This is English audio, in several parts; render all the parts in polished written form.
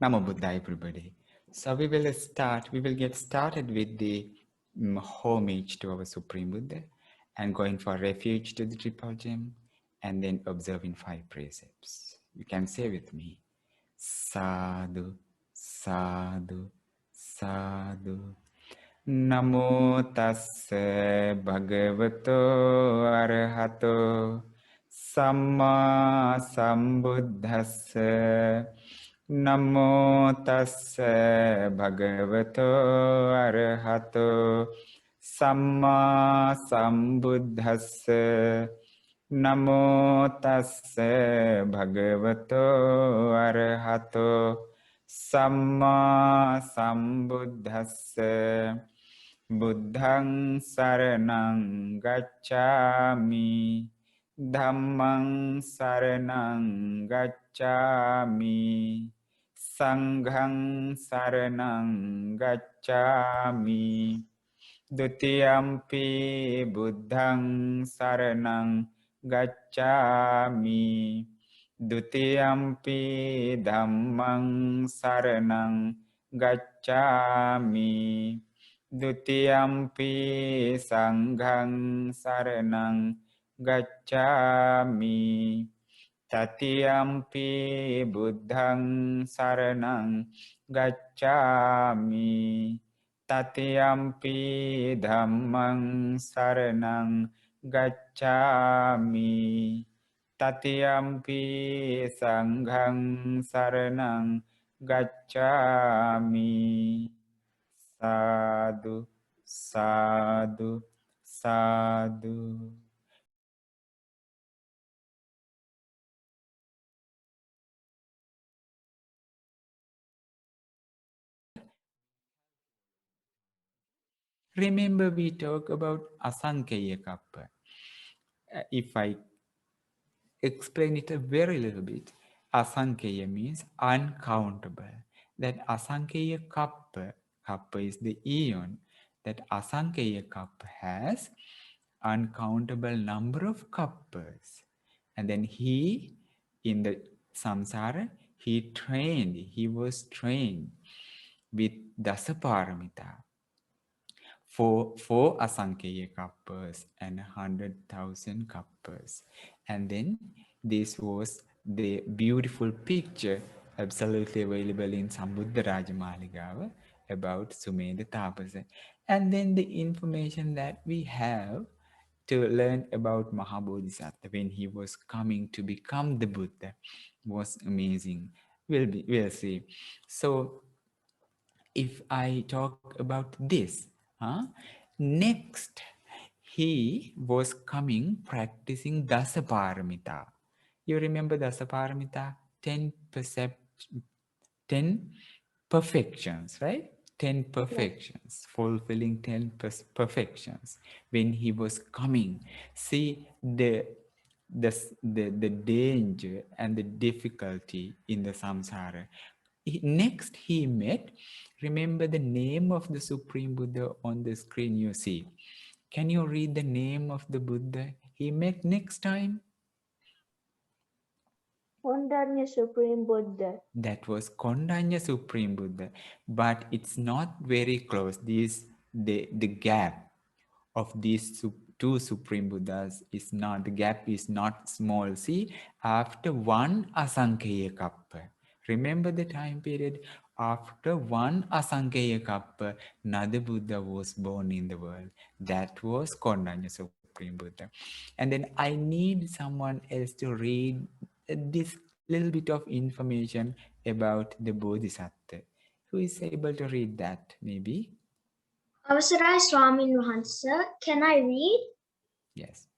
Namo Buddhaya, everybody. So we will get started with the homage to our Supreme Buddha and going for refuge to the Triple Gem and then observing 5 precepts. You can say with me, Sadhu, Sadhu, Sadhu. Namo tassa bhagavato arahato samma sambuddhassa. Namo tassa bhagavato arahato samma sambuddhassa. Namo tassa bhagavato arahato samma sambuddhassa. Buddhang saranang gacchami. Dhammang saranang gacchami. Sanghang saranang gacchami. Dutiyampi buddhang saranang gacchami. Dutiyampi dhammang saranang gacchami. Dutiyampi sanghang saranang gacchami. Tatiyampi buddhang saranang gacchami. Tatiyampi dhammang saranang gacchami. Tatiyampi sanghang saranang gacchami. Sadhu, sadhu, sadhu. Remember we talk about Asankhya Kappa. If I explain it a very little bit, Asankhya means uncountable. That Asankhya Kappa, Kappa is the eon, that Asankhya Kappa has uncountable number of kappas. And then he, in the samsara, he was trained with Dasaparamita. Four Asankhya kappas and 100,000 kappas. And then this was the beautiful picture absolutely available in Sambuddha Rajamalingava about Sumedha Tapasa. And then the information that we have to learn about Mahabodhisattva when he was coming to become the Buddha was amazing. We'll see. So if I talk about this, next he was coming practicing Dasaparamita. You remember Dasaparamita? 10 perfections, right? 10 perfections, fulfilling 10 perfections. When he was coming, see the danger and the difficulty in the samsara. Next he met, remember the name of the Supreme Buddha on the screen you see. Can you read the name of the Buddha he met next time? Kondanya Supreme Buddha. That was Kondanya Supreme Buddha, but it's not very close. The gap of these two Supreme Buddhas is not, the gap is not small. See, after one Asankhya Kappa, remember the time period, after one Asankhya Kappa, another Buddha was born in the world. That was Kondanya Supreme Buddha. And then I need someone else to read this little bit of information about the Bodhisattva. Who is able to read that, maybe? Avasarai Swamin Wahansa, can I read? Yes.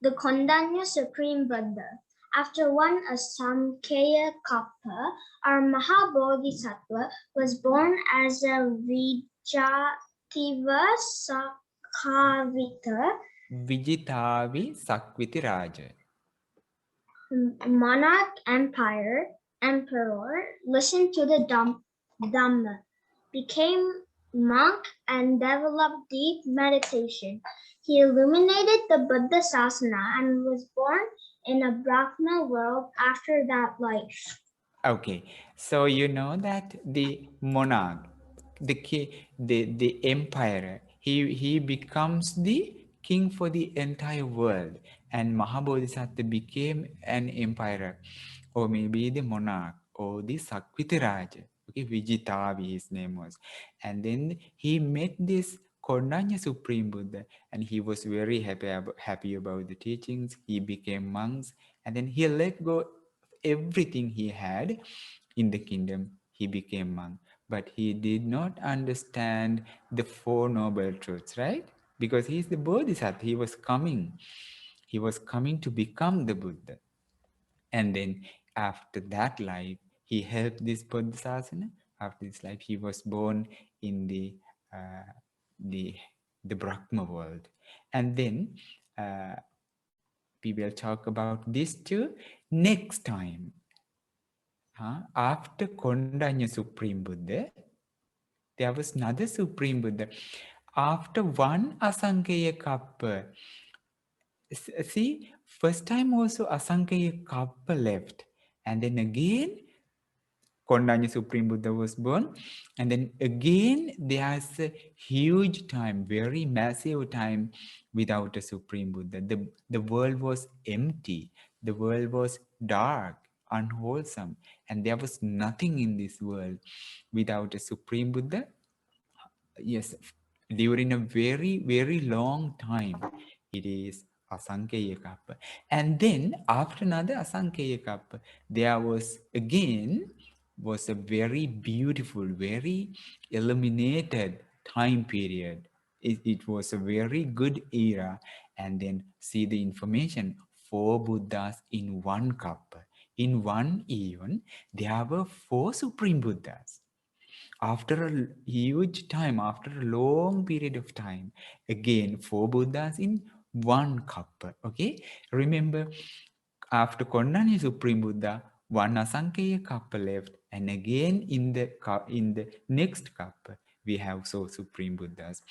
The Kondanya Supreme Buddha. After one Asamkhya Kappa, our Mahabodhisattva was born as a Vijitavi Sakhavita, Vijitavi Sakviti Raja. monarch emperor, listened to the Dhamma, became monk and developed deep meditation. He illuminated the Buddha Sasana and was born in a Brahma world after that life. Okay, so you know that the monarch, the emperor, he becomes the king for the entire world, and Mahabodhisattva became an emperor, or maybe the monarch, or the Sakvitiraj. Okay, Vijitavi his name was, and then he met this Kondanya Supreme Buddha, and he was very happy about the teachings. He became monks, and then he let go everything he had in the kingdom. He became monk, but he did not understand the Four Noble Truths, right? Because he's the Bodhisattva. He was coming to become the Buddha. And then after that life, he helped this Bodhisasana. After this life, he was born in uh, the the Brahma world. And then uh, we will talk about this too next time. After Kondanya Supreme Buddha, there was another Supreme Buddha. After one Asankhya Kappa, see, first time also Asankhya Kappa left. And then again, Kondanya Supreme Buddha was born. And then again, there's a huge time, very massive time without a Supreme Buddha. The world was empty. The world was dark, unwholesome. And there was nothing in this world without a Supreme Buddha. Yes, during a very, very long time, it is Asankhya Kappa. And then after another Asankhya Kappa, there was again was a very beautiful, very illuminated time period. It was a very good era. And then see the information, four Buddhas in one Kappa. In one eon, there were four Supreme Buddhas. After a huge time, after a long period of time, again, four Buddhas in one cup. Okay, remember, after Kondani Supreme Buddha, one Asankhya cup left, and again in the cup, in the next cup, we have so Supreme Buddhas.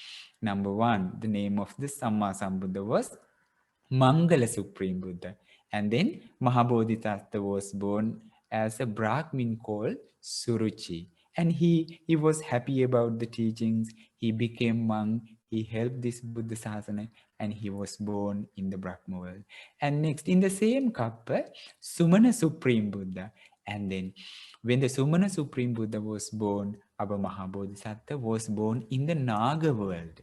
Number one, the name of the Samma Sambuddha was Mangala Supreme Buddha. And then Mahabodhisattva was born as a Brahmin called Suruchi. And he was happy about the teachings. He became monk. He helped this Buddha Sasana, and he was born in the Brahma world. And next, in the same cup, Sumana Supreme Buddha. And then when the Sumana Supreme Buddha was born, our Mahabodhisattva was born in the Naga world.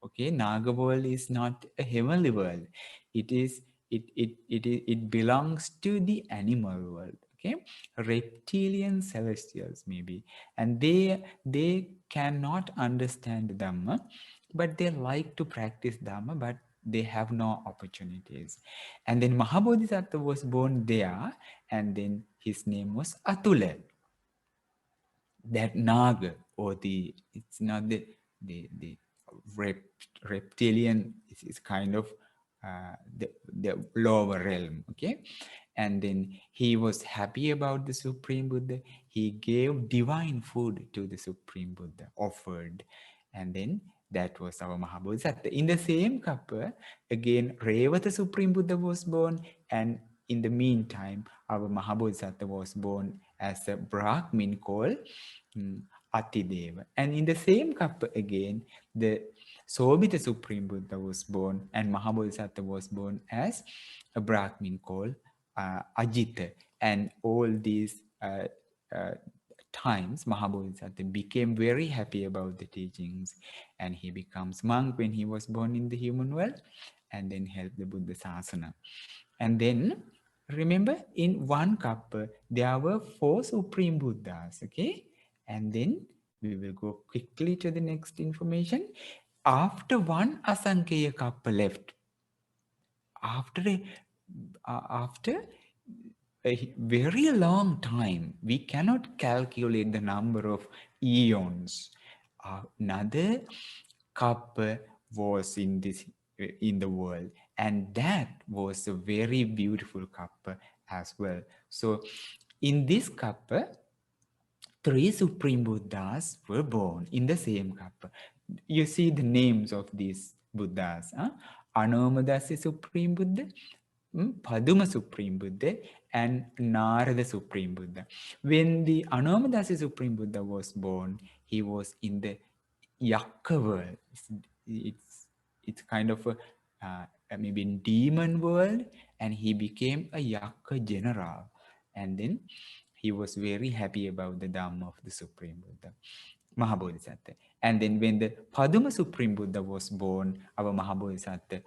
Okay, Naga world is not a heavenly world. It belongs to the animal world. Okay, reptilian celestials maybe, and they cannot understand Dhamma, but they like to practice Dhamma, but they have no opportunities. And then Mahabodhisattva was born there, and then his name was Atula. That Naga, or it's not the reptilian, is kind of the lower realm. Okay, and then he was happy about the Supreme Buddha. He gave divine food to the Supreme Buddha, offered. And then that was our Mahabodhisattva. In the same cup, again, Revata Supreme Buddha was born, and in the meantime, our Mahabodhisattva was born as a Brahmin called Atideva. And in the same cup again, the Sobhita Supreme Buddha was born, and Mahabodhisattva was born as a Brahmin called Ajita. And all these uh, times, Mahabodhisattva became very happy about the teachings, and he becomes monk when he was born in the human world, and then helped the Buddha Sasana. And then remember, in one cup there were four Supreme Buddhas. Okay, and then we will go quickly to the next information. After one Asankhya cup left, after a very long time, we cannot calculate the number of eons. Another cup was in the world, and that was a very beautiful cup as well. So in this cup, three Supreme Buddhas were born in the same cup. You see the names of these Buddhas. Anomadasi Supreme Buddha, Paduma Supreme Buddha and Narada Supreme Buddha. When the Anomadasi Supreme Buddha was born, he was in the Yakka world. It's kind of a maybe demon world, and he became a Yakka general. And then he was very happy about the Dhamma of the Supreme Buddha, Mahabodhisattva. And then when the Paduma Supreme Buddha was born, our Mahabodhisattva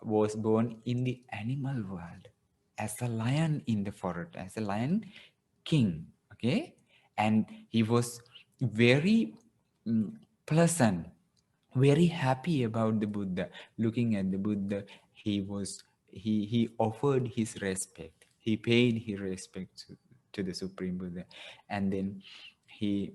was born in the animal world as a lion in the forest, as a lion king. Okay, and he was very pleasant, very happy about the Buddha. Looking at the Buddha, he offered his respect. He paid his respect to the Supreme Buddha, and then he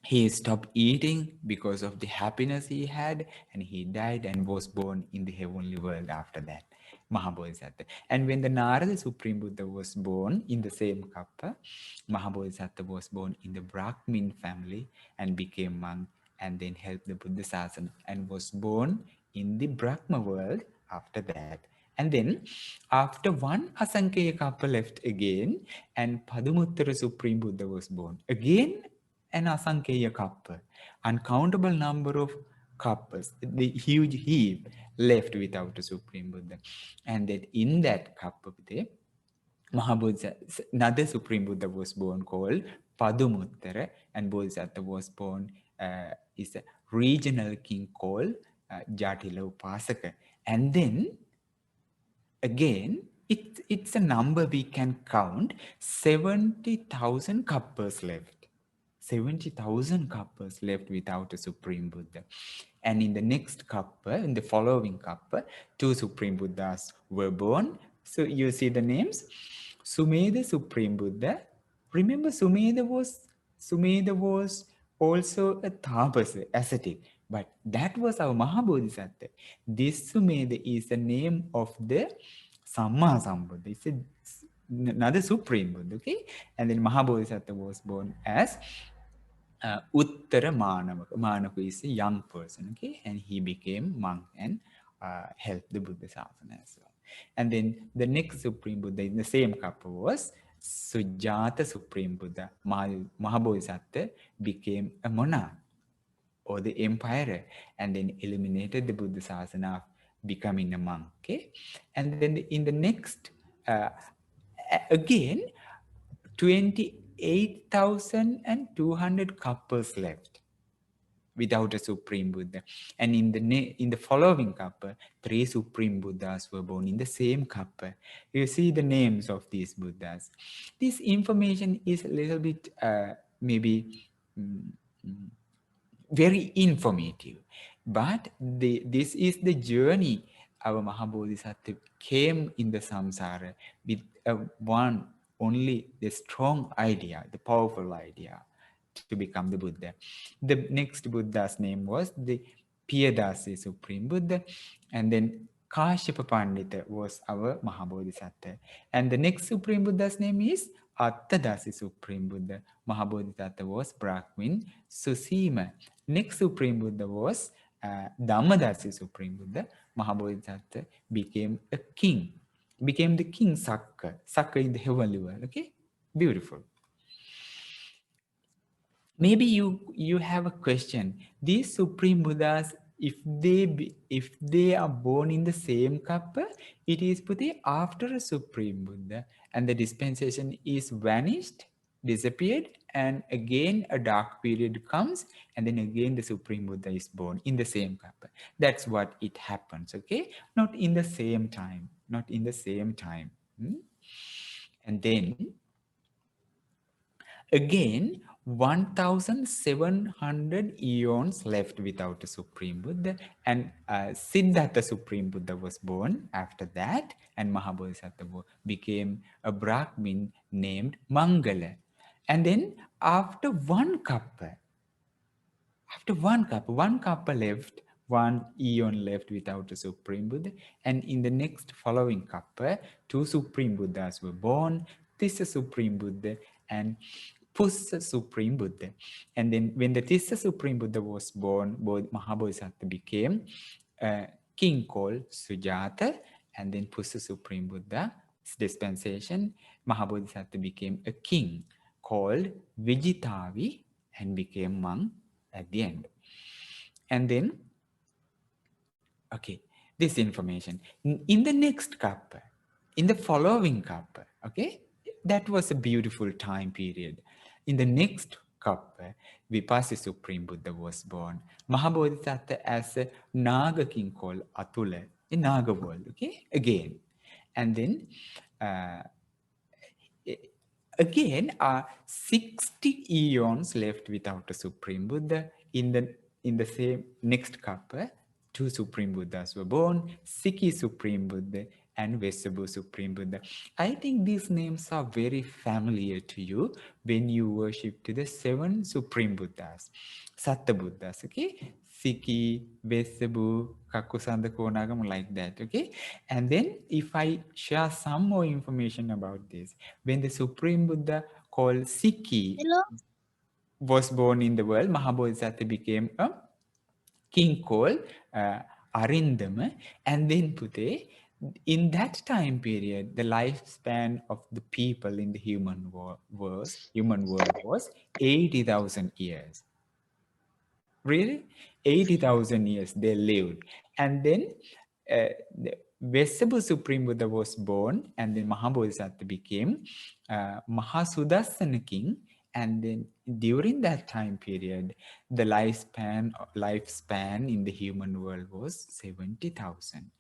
he stopped eating because of the happiness he had, and he died and was born in the heavenly world after that, Mahabodhisattva. And when the Narada Supreme Buddha was born in the same kappa, Mahabodhisattva was born in the Brahmin family and became monk, and then helped the Buddha Sasana and was born in the Brahma world after that. And then after one Asankhya Kappa left again, and Padumuttara Supreme Buddha was born. Again, an Asankhya Kappa, uncountable number of kappas, the huge heap left without a Supreme Buddha. And that in that kappa, Mahabodhisattva, another Supreme Buddha was born called Padumuttara, and Bodhisattva was born is a regional king called Jatila Upasaka. And then again, it's a number we can count, 70,000 kappas left. 70,000 kappas left without a Supreme Buddha. And in the next kappa, in the following kappa, two Supreme Buddhas were born. So you see the names. Sumedha Supreme Buddha. Remember, Sumedha was also a tapas, ascetic. But that was our Mahabodhisattva. This Sumedha is the name of the Samma Sambuddha. It's another Supreme Buddha, okay? And then Mahabodhisattva was born as Uttara Manavaka. Manavaka is a young person, okay? And he became monk and helped the Buddha Sasana as well. And then the next Supreme Buddha in the same kappa was Sujata Supreme Buddha. Mahabodhisattva became a monarch or the emperor, and then eliminated the Buddha Sasana, becoming a monk, okay? And then in the next, again, 28,200 kappas left without a Supreme Buddha. And in the following kappa, 3 Supreme Buddhas were born in the same kappa. You see the names of these Buddhas. This information is a little bit maybe very informative, but this is the journey our Mahabodhisattva came in the samsara with only the strong idea, the powerful idea to become the Buddha. The next Buddha's name was the Piyadasi Supreme Buddha, and then Kashyapa Pandita was our Mahabodhisattva. And the next Supreme Buddha's name is Attadasi Supreme Buddha. Mahabodhisattva was Brahmin Susima. Next Supreme Buddha was Dhammadasi Supreme Buddha. Mahabodhisattva became a king. Became the king Sakka. Sakka in the heavenly world. Okay? Beautiful. Maybe you have a question. These Supreme Buddhas, if they are born in the same kappa, it is put after a Supreme Buddha, and the dispensation is vanished, disappeared, and again a dark period comes, and then again the Supreme Buddha is born in the same kappa. That's what it happens, okay? Not in the same time. Not in the same time. And then again, 1,700 eons left without a Supreme Buddha, and Siddhartha Supreme Buddha was born after that, and Mahabodhisattva became a Brahmin named Mangala. And then after one kappa left, 1 eon left without a Supreme Buddha, and in the next following kappa, 2 Supreme Buddhas were born, Tissa Supreme Buddha and Pussa Supreme Buddha. And then when the Tissa Supreme Buddha was born, Mahabodhisattva became a king called Sujata, and then post Supreme Buddha's dispensation, Mahabodhisattva became a king called Vijitavi and became monk at the end. And then, okay, this information. In the next cup, in the following cup, okay, that was a beautiful time period. In the next cup, Vipassi Supreme Buddha was born. Mahabodhisattva as a Naga king called Atula in Naga world, okay, again. And then uh, again, 60 eons left without a Supreme Buddha. In the same next cup, two Supreme Buddhas were born, Sikhi Supreme Buddha and Vesabu Supreme Buddha. I think these names are very familiar to you when you worship to the 7 Supreme Buddhas, Satta Buddhas, okay? Sikhi, Vesabu, Kakusanda Konagam, like that, okay? And then if I share some more information about this, when the Supreme Buddha called Sikhi was born in the world, Mahabodhisattva became a king called Arindama. And then Pute, in that time period, the lifespan of the people in the human world was 80,000 years. Really? 80,000 years they lived. And then the Vesabu Supreme Buddha was born, and then Mahabodhisattva became Mahasudassana king. And then during that time period, the lifespan in the human world was 70,000.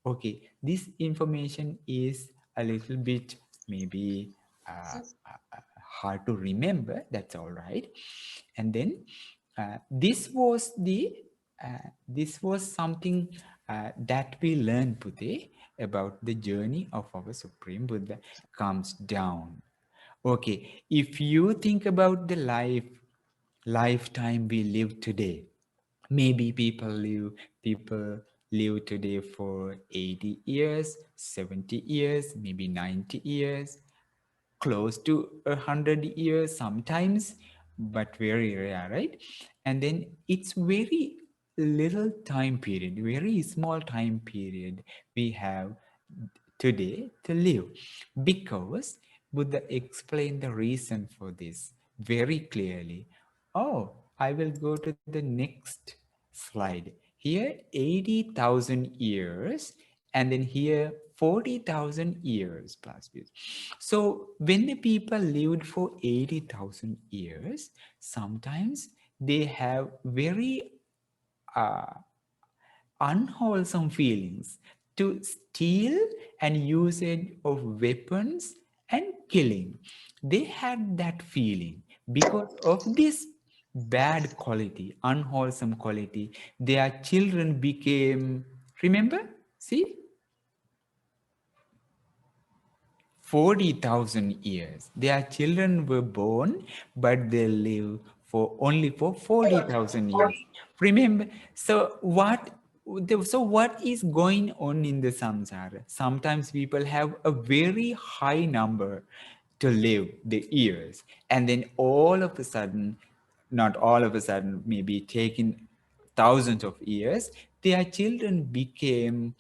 Okay, this information is a little bit maybe hard to remember. That's all right. And then this was something that we learned, Pute, about the journey of our Supreme Buddha comes down. Okay, if you think about the lifetime we live today, maybe people live today for 80 years, 70 years, maybe 90 years, close to 100 years sometimes, but very rare, right? And then it's very little time period, very small time period we have today to live, because Buddha explained the reason for this very clearly. Oh, I will go to the next slide. Here 80,000 years, and then here 40,000 years plus. So when the people lived for 80,000 years, sometimes they have very unwholesome feelings to steal and usage of weapons and killing. They had that feeling because of this bad quality, unwholesome quality. Their children became, remember, see, 40,000 years. Their children were born, but they live for only for 40,000 years. Remember, so what is going on in the samsara? Sometimes people have a very high number to live the years, and then all of a sudden, not all of a sudden, maybe taking thousands of years, their children became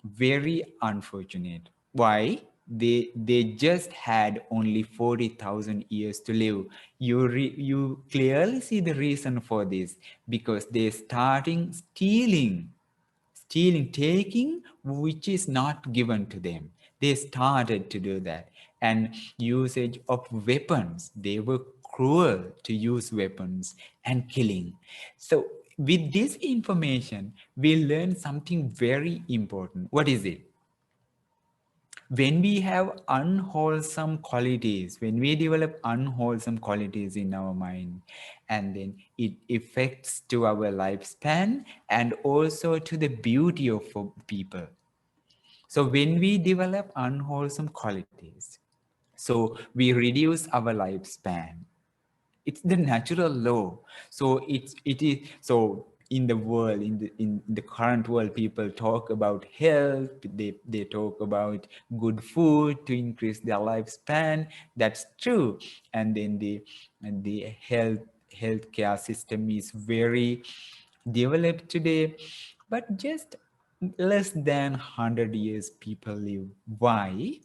very unfortunate. Why? They just had only 40,000 years to live. You clearly see the reason for this, because they starting stealing, taking which is not given to them. They started to do that. And usage of weapons, they were cruel to use weapons and killing. So with this information, we learn something very important. What is it? When we have unwholesome qualities, when we develop unwholesome qualities in our mind, and then it affects to our lifespan and also to the beauty of people. So when we develop unwholesome qualities, so we reduce our lifespan. It's the natural law. So it is so in the world, in the current world, people talk about health, they talk about good food to increase their lifespan. That's true. And then the healthcare system is very developed today. But just less than 100 years people live. Why?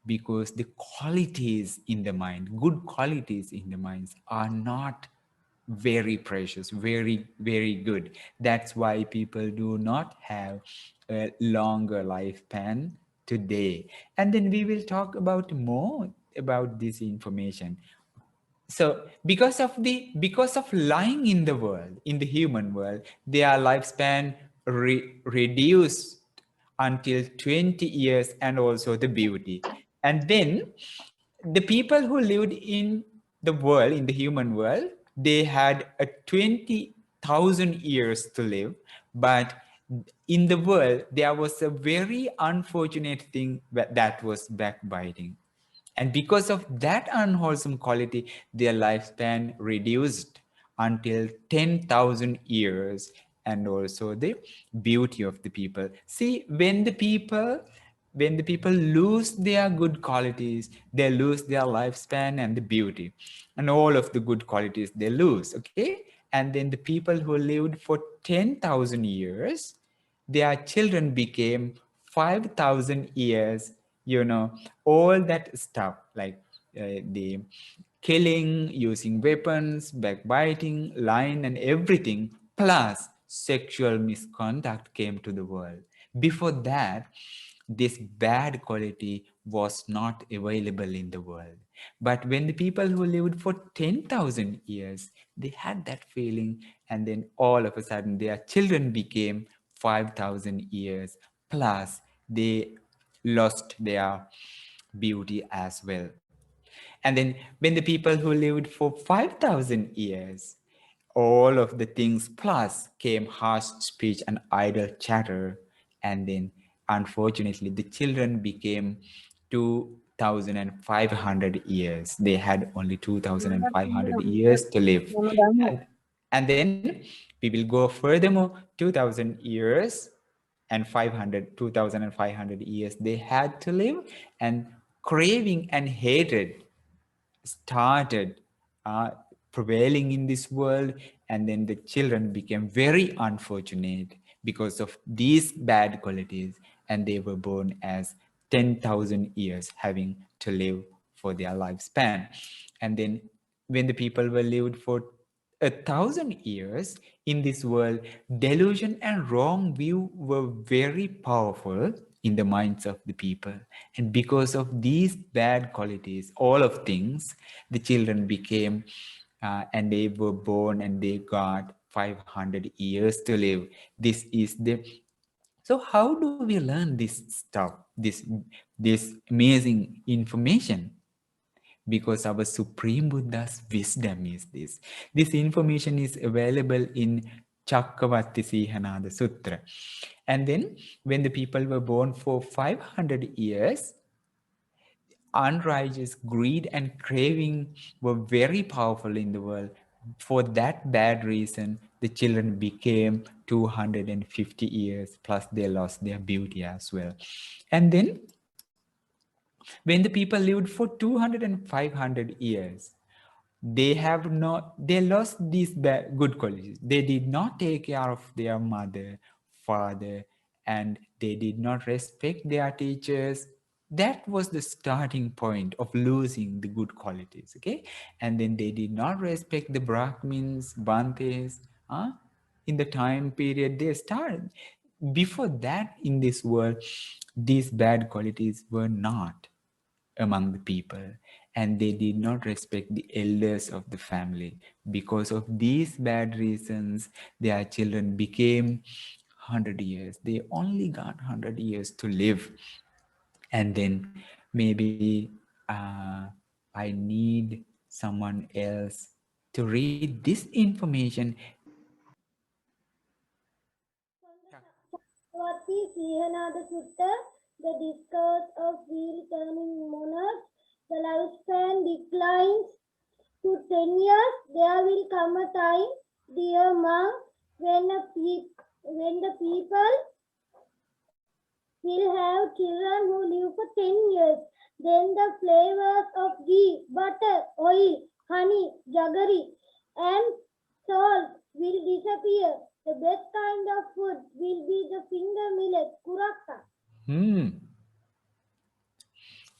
Because the qualities in the mind, good qualities in the minds, are not very precious, very good. That's why people do not have a longer lifespan today. And then we will talk about more about this information. So because of lying in the world, in the human world, their lifespan reduced until 20 years, and also the beauty. And then the people who lived in the world, in the human world, they had a 20,000 years to live. But in the world, there was a very unfortunate thing that was backbiting. And because of that unwholesome quality, their lifespan reduced until 10,000 years. And also the beauty of the people. See, when the people lose their good qualities, they lose their lifespan and the beauty. And all of the good qualities they lose, okay? And then the people who lived for 10,000 years, their children became 5,000 years, all that stuff, like the killing, using weapons, backbiting, lying, and everything, plus sexual misconduct came to the world. Before that, this bad quality was not available in the world. But when the people who lived for 10,000 years, they had that feeling, and then all of a sudden their children became 5,000 years, plus they lost their beauty as well. And then when the people who lived for 5,000 years, all of the things plus came harsh speech and idle chatter. And then unfortunately, the children became 2,500 years. They had only 2,500 years to live. And then we will go furthermore, 2,000 years and 2,500 years they had to live. And craving and hatred started prevailing in this world. And then the children became very unfortunate because of these bad qualities, and they were born as 10,000 years having to live for their lifespan. And then when the people were lived for 1,000 years in this world, delusion and wrong view were very powerful in the minds of the people. And because of these bad qualities, all of things, the children became, and they were born and they got 500 years to live. This is the, so how do we learn this stuff, this amazing information? Because our Supreme Buddha's wisdom is this. This information is available in Chakravarti Sihanada Sutra. And then when the people were born for 500 years, unrighteous greed and craving were very powerful in the world. For that bad reason, the children became 250 years, plus they lost their beauty as well. And then when the people lived for 200 and 500 years, they lost these good qualities. They did not take care of their mother, father, and they did not respect their teachers. That was the starting point of losing the good qualities, okay? And then they did not respect the Brahmins, Bantes, in the time period they started. Before that, in this world, these bad qualities were not among the people, and they did not respect the elders of the family. Because of these bad reasons, their children became 100 years. They only got 100 years to live. And then maybe I need someone else to read this information. Chakravarti Sihanada Sutta, the discourse of returning monarchs, the lifespan declines to 10 years. There will come a time, dear monk, when the people will have children who live for 10 years. Then the flavors of ghee, butter, oil, honey, jaggery, and salt will disappear. The best kind of food will be the finger millet, kurakka.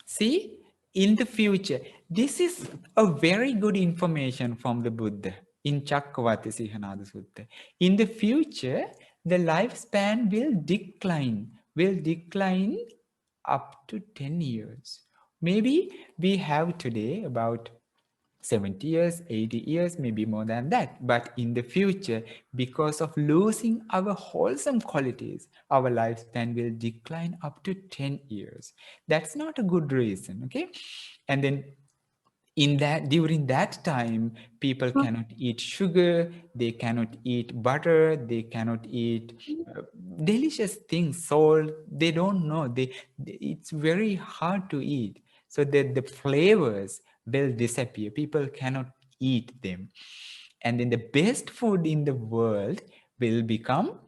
See, in the future, this is a very good information from the Buddha in Chakkavati Sihanada Sutta. In the future, the lifespan will decline up to 10 years. Maybe we have today about 70 years, 80 years, maybe more than that. But in the future, because of losing our wholesome qualities, our lifespan will decline up to 10 years. That's not a good reason, okay? And then during that time, people cannot eat sugar, they cannot eat butter, they cannot eat delicious things, salt. They don't know. It's very hard to eat. So the flavors will disappear. People cannot eat them. And then the best food in the world will become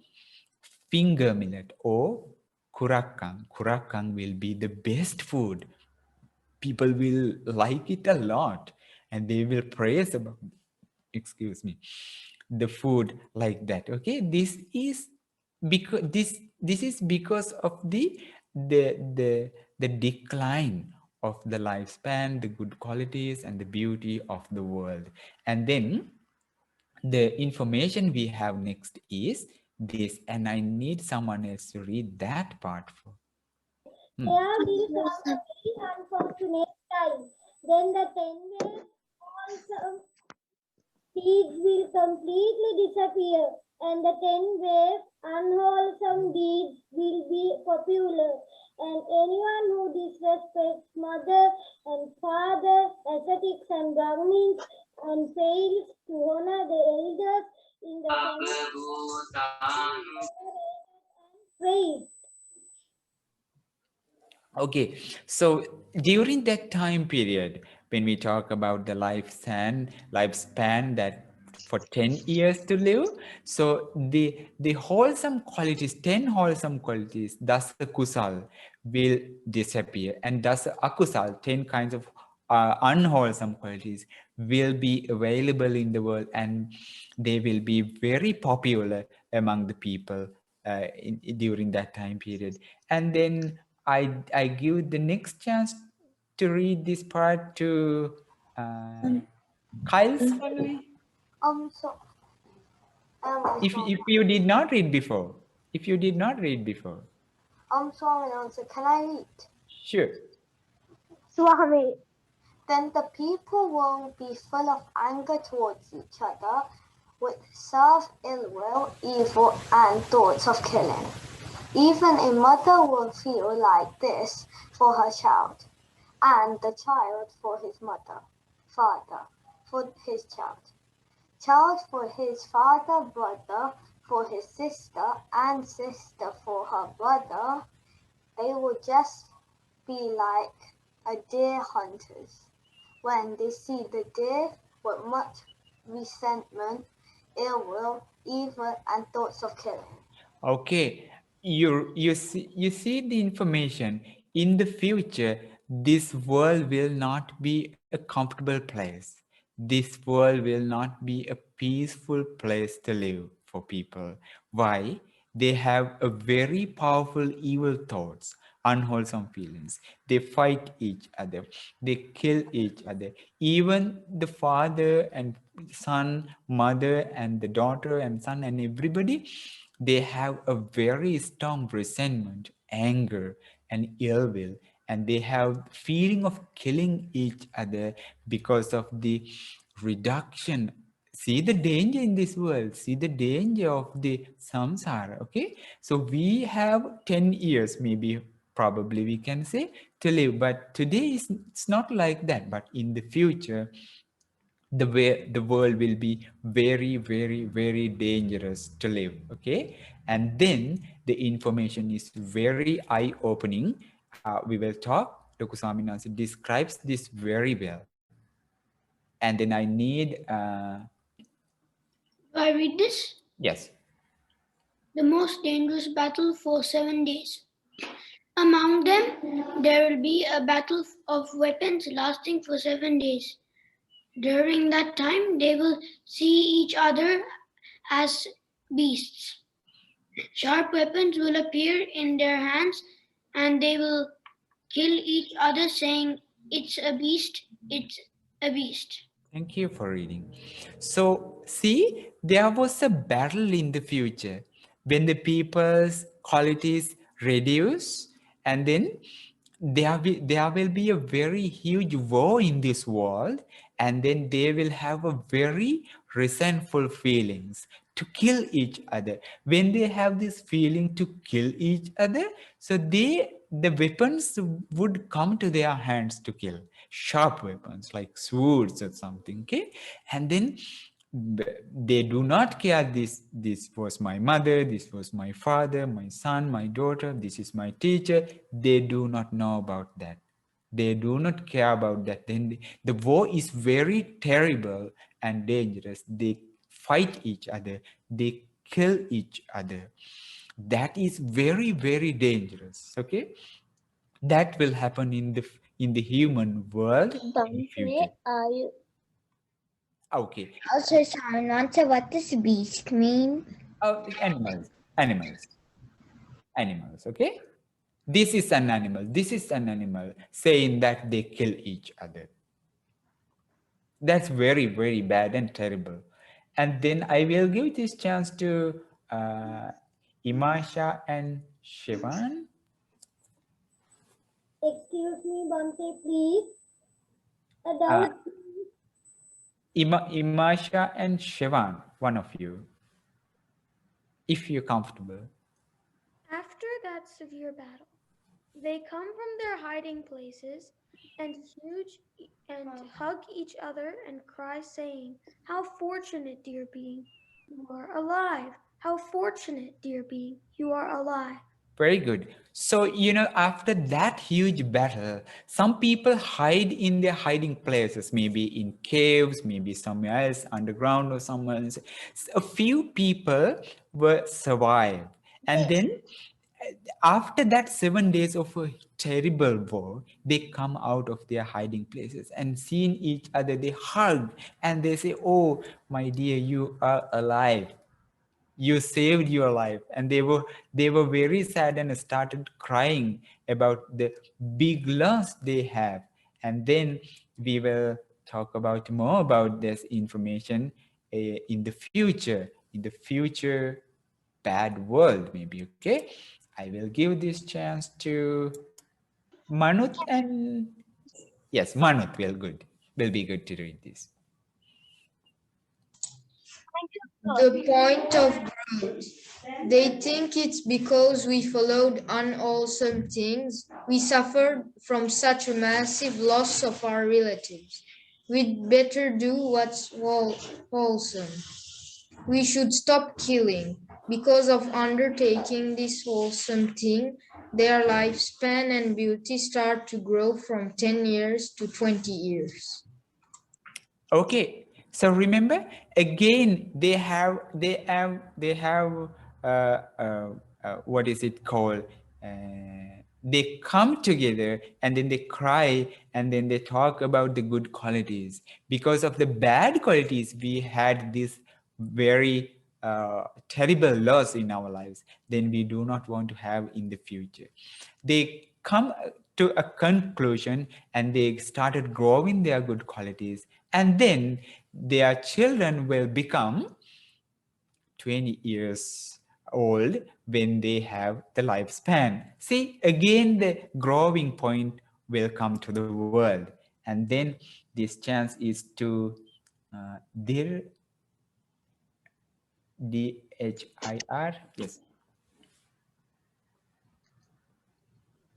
finger millet or kurakang. Kurakang will be the best food. People will like it a lot and they will praise about, excuse me, the food like that. Okay, this is because this is because of the decline of the lifespan, the good qualities and the beauty of the world. And then the information we have next is this, and I need someone else to read that part for. There will come a very unfortunate time. Then the 10 days wholesome deeds will completely disappear, and the 10 ways unwholesome deeds will be popular. And anyone who disrespects mother and father, ascetics and Brahmins, and fails to honor the elders in the family and praise. Okay, so during that time period, when we talk about the lifespan that for 10 years to live, so the wholesome qualities, 10 wholesome qualities, thus the kusal will disappear, and thus the akusal, 10 kinds of unwholesome qualities will be available in the world, and they will be very popular among the people during that time period. And then I give the next chance to read this part to Kyle's family. So If you did not read before, Swami answer, can I read? sure. Swami. Then the people will be full of anger towards each other, with self ill will, evil, and thoughts of killing. Even a mother will feel like this for her child, and the child for his mother, father for his child for his father, brother for his sister, and sister for her brother. They will just be like a deer hunters. When they see the deer with much resentment, ill will, evil, and thoughts of killing. Okay, you see the information. In the future, this world will not be a comfortable place. This world will not be a peaceful place to live for people. Why? They have a very powerful evil thoughts, unwholesome feelings. They fight each other. They kill each other. Even the father and son, mother and the daughter and son and everybody, they have a very strong resentment, anger and ill will, and they have feeling of killing each other because of the reduction. See the danger in this world, see the danger of the samsara. Okay, so we have 10 years, maybe probably we can say, to live, but today it's not like that. But in the future, the world will be very, very, very dangerous to live. Okay, and then the information is very eye-opening. We will talk. Dr. Swaminathan describes this very well. And then I need Do I read this? yes. The most dangerous battle for 7 days. Among them, there will be a battle of weapons lasting for 7 days. During that time, they will see each other as beasts. Sharp weapons will appear in their hands and they will kill each other, saying, "It's a beast, it's a beast." Thank you for reading. So, see, there was a battle in the future when the people's qualities reduce, and then there will be a very huge war in this world, and then they will have a very resentful feelings to kill each other. When they have this feeling to kill each other, so the weapons would come to their hands to kill, sharp weapons like swords or something, okay? And then they do not care, this was my mother, this was my father, my son, my daughter, this is my teacher. They do not know about that. They do not care about that. Then the war is very terrible and dangerous. They fight each other, they kill each other. That is very, very dangerous, okay? That will happen in the human world in future. Okay. Also, someone answer what does beast mean? Oh, animals, okay? This is an animal, saying that they kill each other. That's very, very bad and terrible. And then I will give this chance to Imasha and Shivan. Excuse me, Bante, please. A doubt. Imasha and Shivan, one of you, if you're comfortable. After that severe battle, they come from their hiding places and hug each other and cry, saying, "How fortunate, dear being, you are alive. How fortunate, dear being, you are alive." Very good. So, after that huge battle, some people hide in their hiding places, maybe in caves, maybe somewhere else, underground or somewhere else. A few people were survived. And then after that 7 days of a terrible war, they come out of their hiding places and seeing each other, they hug and they say, "Oh, my dear, you are alive. You saved your life." And they were very sad and started crying about the big loss they have. And then we will talk about more about this information in the future bad world, maybe. Okay, I will give this chance to Manut, and yes, Manut will be good to read this. The point of growth. They think it's because we followed unwholesome things. We suffered from such a massive loss of our relatives. We'd better do what's wholesome. We should stop killing. Because of undertaking this wholesome thing, their lifespan and beauty start to grow from 10 years to 20 years. Okay, so remember again, they have what is it called? They come together and then they cry and then they talk about the good qualities. Because of the bad qualities, we had this very terrible loss in our lives. Then we do not want to have in the future. They come to a conclusion and they started growing their good qualities, and then their children will become 20 years old when they have the lifespan. See, again, the growing point will come to the world. And then this chance is to Dhir, D-H-I-R, yes.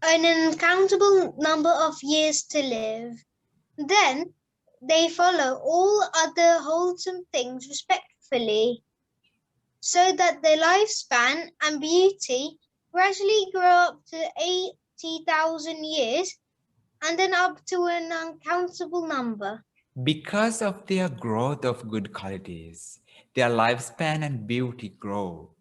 An uncountable number of years to live. Then they follow all other wholesome things respectfully, so that their lifespan and beauty gradually grow up to 80,000 years and then up to an uncountable number. Because of their growth of good qualities, their lifespan and beauty grow,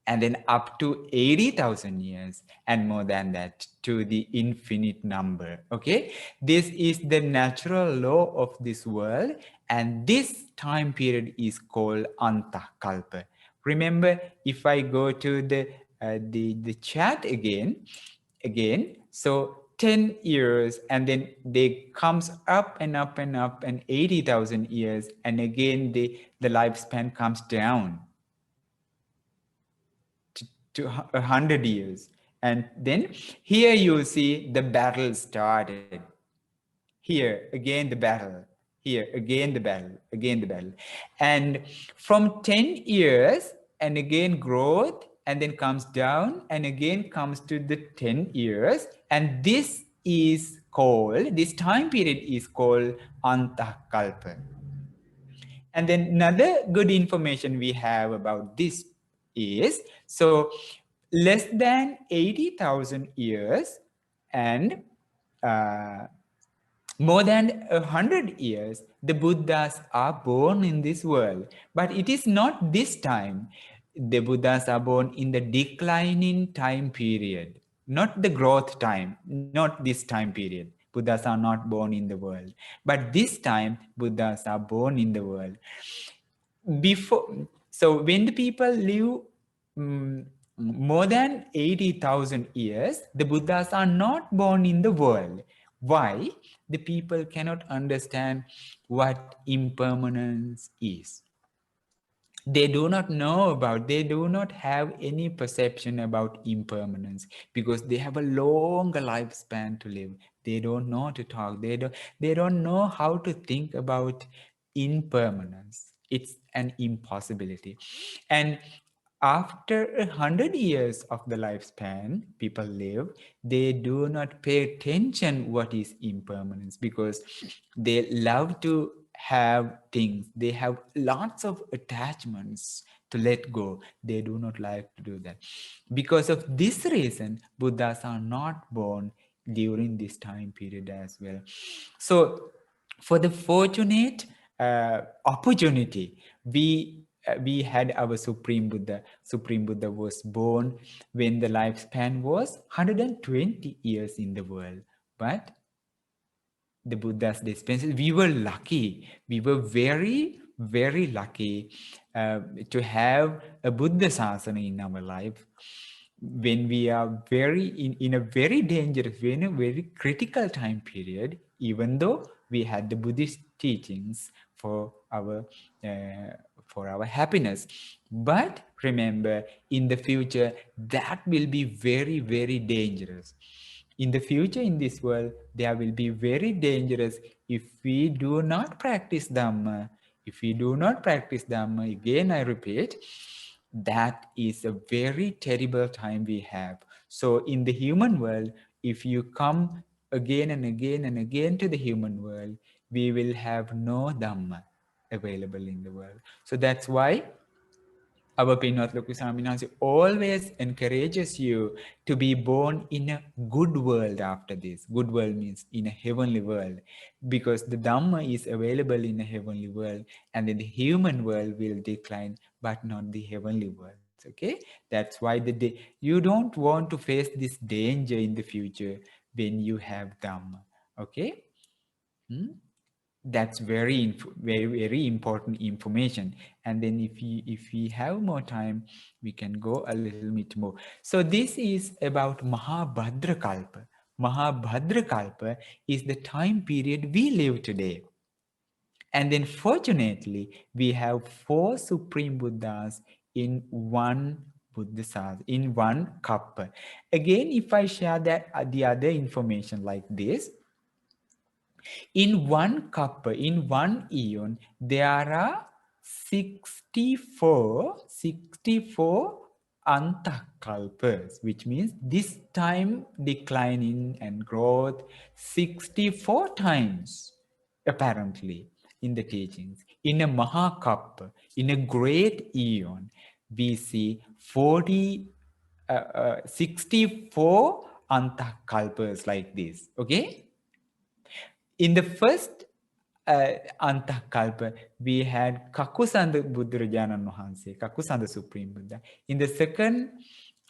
and then up to 80,000 years and more than that to the infinite number. Okay, this is the natural law of this world, and this time period is called Antakalpa. Remember, if I go to the chat again, so 10 years, and then they comes up and up and up, and 80,000 years, and again the lifespan comes down to 100 years. And then here you see the battle started. Here again the battle, here again the battle, again the battle. And from 10 years, and again growth, and then comes down, and again comes to the 10 years. And this is called, this time period is called Antakalpa. And then another good information we have about this is, so less than 80,000 years and more than 100 years, the Buddhas are born in this world. But it is not this time. The Buddhas are born in the declining time period, not the growth time, not this time period. Buddhas are not born in the world. But this time, Buddhas are born in the world. So when the people live more than 80,000 years, the Buddhas are not born in the world. Why? The people cannot understand what impermanence is. They do not know about, they do not have any perception about impermanence, because they have a longer lifespan to live. They don't know to talk. They don't know how to think about impermanence. It's an impossibility. And after 100 years of the lifespan people live, they do not pay attention what is impermanence, because they love to have things. They have lots of attachments to let go. They do not like to do that. Because of this reason, Buddhas are not born during this time period as well. So for the fortunate opportunity, we had our Supreme Buddha. Supreme Buddha was born when the lifespan was 120 years in the world. But the Buddha's dispensation, we were lucky. We were very, very lucky to have a Buddha Sasana in our life. When we are in a very dangerous, in a very critical time period, even though we had the Buddhist teachings for our happiness. But remember, in the future, that will be very, very dangerous. In the future, in this world, there will be very dangerous if we do not practice Dhamma. If we do not practice Dhamma, again I repeat, that is a very terrible time we have. So in the human world, if you come again and again and again to the human world, we will have no Dhamma available in the world. So that's why our Pinot Loku Swamin Wahanse always encourages you to be born in a good world after this. Good world means in a heavenly world, because the Dhamma is available in a heavenly world, and then the human world will decline, but not the heavenly world. Okay, that's why you don't want to face this danger in the future when you have Dhamma. Okay. That's very, very important information. And then if we have more time, we can go a little bit more. So this is about Mahabhadra Kalpa. Mahabhadra Kalpa is the time period we live today. And then fortunately, we have 4 Supreme Buddhas in one Buddha Sasana, in one Kalpa. Again, if I share that the other information like this, in one Kalpa, in one eon, there are 64 Antakalpas, which means this time declining and growth 64 times, apparently, in the teachings. In a Mahakalpa, in a great eon, we see 64 Antakalpas like this, okay? In the first Antakalpa, we had Kakusanda Buddharajanan Wahanse, Kakusanda Supreme Buddha. In the second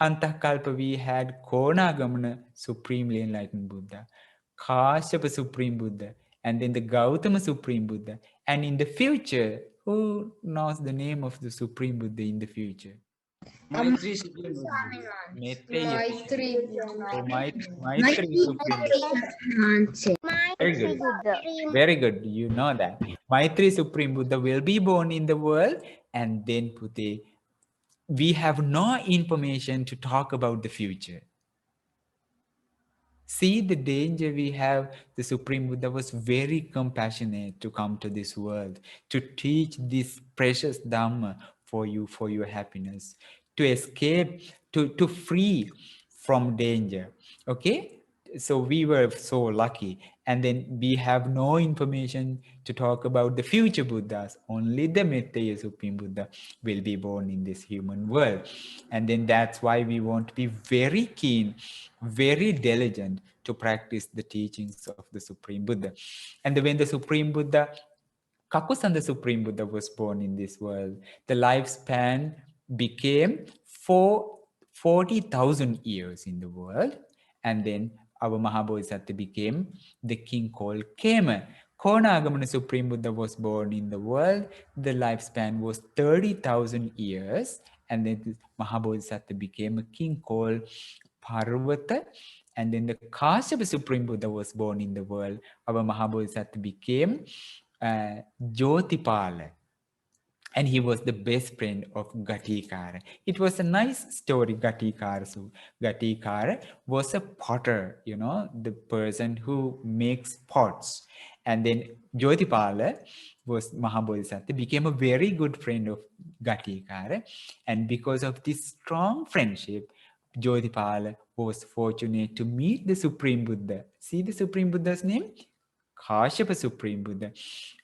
Antakalpa, we had Konagamana Supremely Enlightened Buddha, Kashyapa Supreme Buddha, and then the Gautama Supreme Buddha. And in the future, who knows the name of the Supreme Buddha in the future? Maitri Maitreya. Maitri. Oh, Maitri Supreme Buddha. Very good. Very good. You know that. Maitri Supreme Buddha will be born in the world, and then Pute, we have no information to talk about the future. See the danger we have. The Supreme Buddha was very compassionate to come to this world, to teach this precious Dhamma for you, for your happiness, to escape, to free from danger. Okay? So we were so lucky. And then we have no information to talk about the future Buddhas. Only the Metteyya Supreme Buddha will be born in this human world. And then that's why we want to be very keen, very diligent to practice the teachings of the Supreme Buddha. And when the Supreme Buddha, Kakusanda Supreme Buddha was born in this world, the lifespan became 40,000 years in the world. And then our Mahabodhisattva became the king called Kema. Konagamana Supreme Buddha was born in the world. The lifespan was 30,000 years. And then Mahabodhisattva became a king called Parvata. And then the Kashyapa Supreme Buddha was born in the world. Our Mahabodhisattva became Jyotipala. And he was the best friend of Gatikara. It was a nice story, Gatikara. So Gatikara was a potter, you know, the person who makes pots. And then Jyotipala was Mahabodhisattva, became a very good friend of Gatikara. And because of this strong friendship, Jyotipala was fortunate to meet the Supreme Buddha. See the Supreme Buddha's name? Kashyapa Supreme Buddha.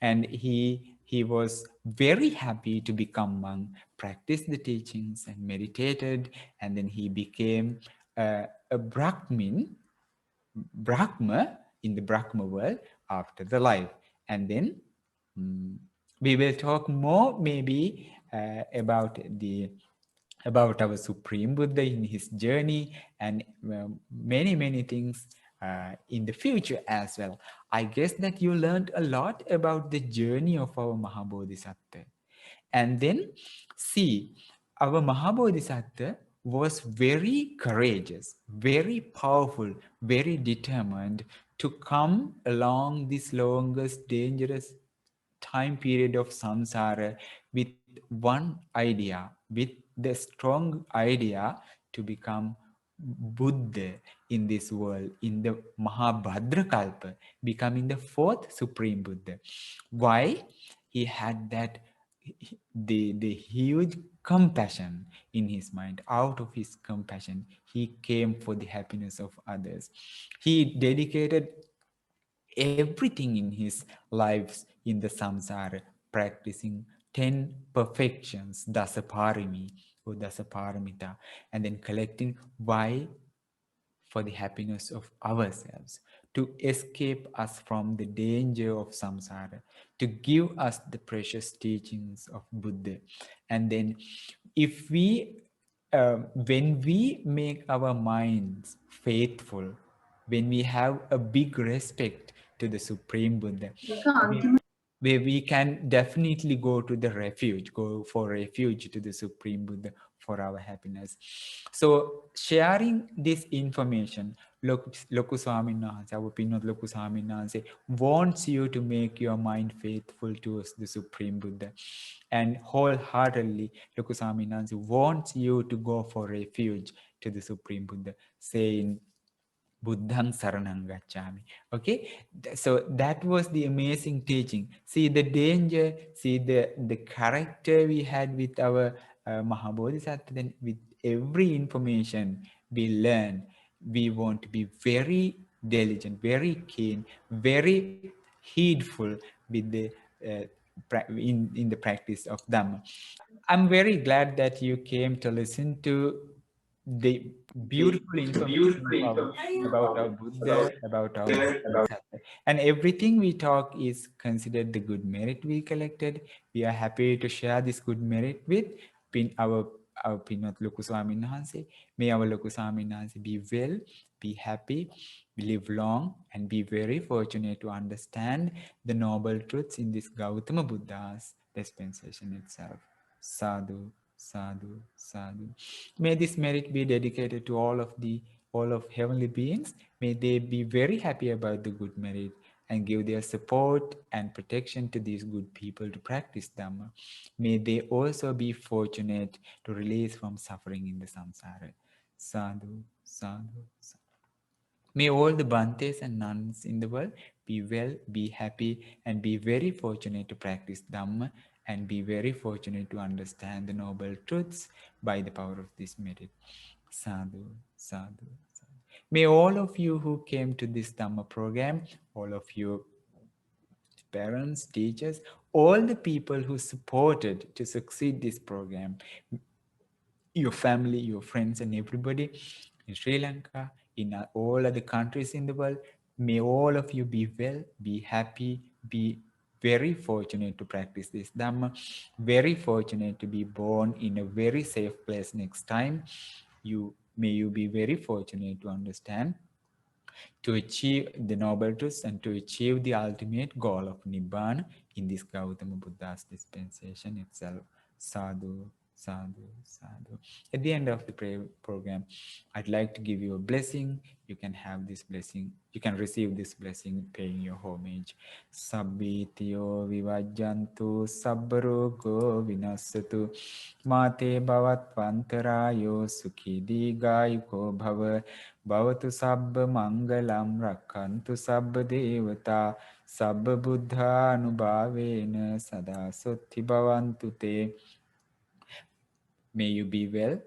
And he was very happy to become monk, practiced the teachings and meditated, and then he became a Brahma in the Brahma world after the life. And then we will talk more maybe about our Supreme Buddha in his journey and many things in the future as well. I guess that you learned a lot about the journey of our Mahabodhisattva. And then see, our Mahabodhisattva was very courageous, very powerful, very determined to come along this longest dangerous time period of samsara with one idea, with the strong idea to become Buddha in this world, in the Mahabhadra Kalpa, becoming the fourth Supreme Buddha. Why? He had that, the huge compassion in his mind. Out of his compassion, he came for the happiness of others. He dedicated everything in his lives in the samsara, practicing 10 perfections, dasaparami or dasaparamita, and then collecting why? For the happiness of ourselves, to escape us from the danger of samsara, to give us the precious teachings of Buddha. And then if we, when we make our minds faithful, when we have a big respect to the Supreme Buddha, where we can definitely go to the refuge, go for refuge to the Supreme Buddha for our happiness. So sharing this information, Loku Swamin Wahanse, our Pinot Loku Swamin Wahanse, wants you to make your mind faithful towards the Supreme Buddha. And wholeheartedly, Loku Swamin Wahanse wants you to go for refuge to the Supreme Buddha, saying, Buddhang Saranang Gacchami. Okay, so that was the amazing teaching. See the danger, see the character we had with our Mahabodhisattva. Then with every information we learn, we want to be very diligent, very keen, very heedful with the in the practice of Dhamma. I'm very glad that you came to listen to the beautiful information about our Buddha, about our Bodhisattva. And everything we talk is considered the good merit we collected. We are happy to share this good merit with our Pinot Loku Swamin Wahanse. May our Loku Swamin Wahanse be well be happy, live long, and be very fortunate to understand the noble truths in this Gautama Buddha's dispensation itself. Sadhu, sadhu, sadhu. May this merit be dedicated to all of heavenly beings. May they be very happy about the good merit and give their support and protection to these good people to practice Dhamma. May they also be fortunate to release from suffering in the samsara. Sadhu, sadhu, sadhu. May all the Bhantes and nuns in the world be well, be happy, and be very fortunate to practice Dhamma and be very fortunate to understand the noble truths by the power of this merit. Sadhu, sadhu, sadhu. May all of you who came to this Dhamma program, all of you parents, teachers, all the people who supported to succeed this program, your family, your friends, and everybody in Sri Lanka, in all other countries in the world, may all of you be well, be happy, be very fortunate to practice this Dhamma, very fortunate to be born in a very safe place next time. May you be very fortunate to understand, to achieve the noble truths and to achieve the ultimate goal of Nibbana in this Gautama Buddha's dispensation itself. Sadhu, sadhu, sadhu. At the end of the prayer program, I'd like to give you a blessing. You can have this blessing. You can receive this blessing paying your homage. Sabbitiyo vivajjantu sabbarogo vinasatu mate bhavat vantarayo sukhi digayuko bhava Bhavatu sabba mangalam rakhantu sabba devata sabba buddha anubhavena sada sutti bhavantu te. May you be well,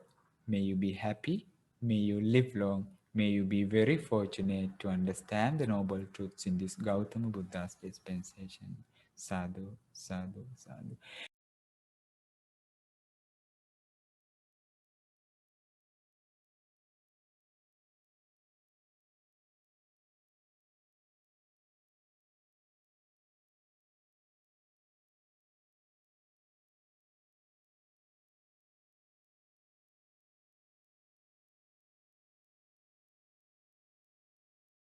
may you be happy, may you live long, may you be very fortunate to understand the noble truths in this Gautama Buddha's dispensation. Sadhu, sadhu, sadhu.